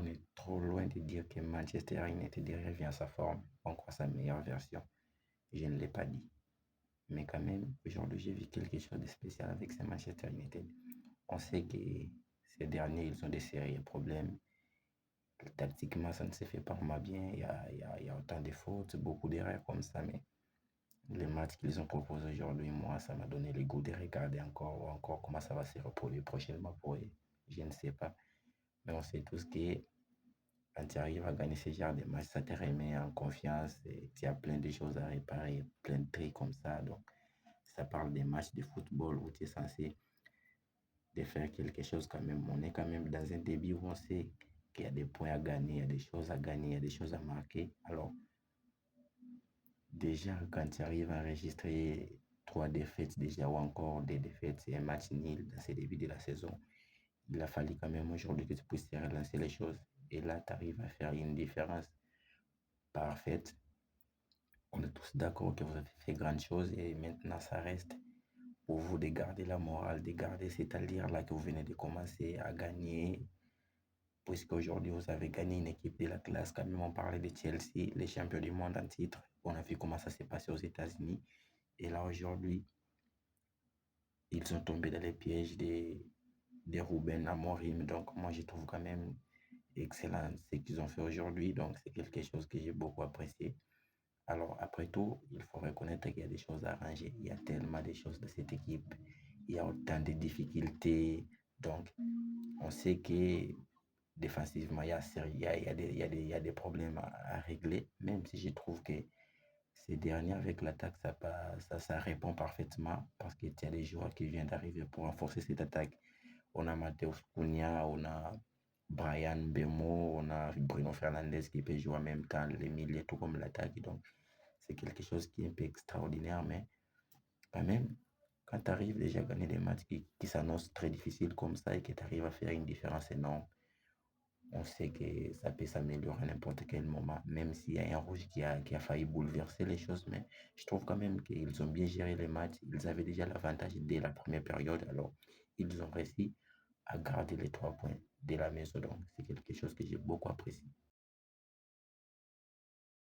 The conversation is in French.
on est trop loin de dire que Manchester United revient à sa forme, encore sa meilleure version. Je ne l'ai pas dit. Mais quand même, aujourd'hui, j'ai vu quelque chose de spécial avec ce Manchester United. On sait que ces derniers, ils ont des sérieux problèmes. Tactiquement, ça ne se fait pas vraiment bien. Il y a autant de fautes, beaucoup d'erreurs comme ça. Mais les matchs qu'ils ont proposés aujourd'hui, moi, ça m'a donné le goût de regarder encore comment ça va se reproduire prochainement pour eux. Je ne sais pas. Mais on sait tous que quand tu arrives à gagner ce genre de match, ça te remet en confiance et tu as plein de choses à réparer, plein de trucs comme ça. Donc, ça parle des matchs de football où tu es censé de faire quelque chose quand même. On est quand même dans un début où on sait qu'il y a des points à gagner, il y a des choses à gagner, il y a des choses à marquer. Alors, déjà, quand tu arrives à enregistrer 3 défaites déjà ou encore des défaites et un match nul dans ce début de la saison, il a fallu quand même aujourd'hui que tu puisses relancer les choses. Et là, tu arrives à faire une différence parfaite. On est tous d'accord que vous avez fait grande chose et maintenant ça reste pour vous de garder la morale, de garder cet allure-là que vous venez de commencer à gagner. Puisqu'aujourd'hui vous avez gagné une équipe de la classe, quand même on parlait de Chelsea, les champions du monde en titre. On a vu comment ça s'est passé aux États-Unis. Et là aujourd'hui, ils sont tombés dans les pièges de Ruben Amorim. Donc moi je trouve quand même excellent ce qu'ils ont fait aujourd'hui. Donc c'est quelque chose que j'ai beaucoup apprécié. Alors, après tout, il faut reconnaître qu'il y a des choses à arranger. Il y a tellement de choses de cette équipe. Il y a autant de difficultés. Donc, on sait que défensivement, il y a des problèmes à régler. Même si je trouve que ces derniers, avec l'attaque, ça répond parfaitement. Parce qu'il y a des joueurs qui viennent d'arriver pour renforcer cette attaque. On a Mateus Cunha, on a Brian Bemo, on a Bruno Fernandes qui peut jouer en même temps les milieux, tout comme l'attaque. Donc, c'est quelque chose qui est un peu extraordinaire, mais quand même, quand tu arrives déjà à gagner des matchs qui s'annoncent très difficiles comme ça et que tu arrives à faire une différence énorme, on sait que ça peut s'améliorer à n'importe quel moment, même s'il y a un rouge qui a failli bouleverser les choses, mais je trouve quand même qu'ils ont bien géré les matchs, ils avaient déjà l'avantage dès la première période, alors ils ont réussi à garder les 3 points de la maison, donc c'est quelque chose que j'ai beaucoup apprécié.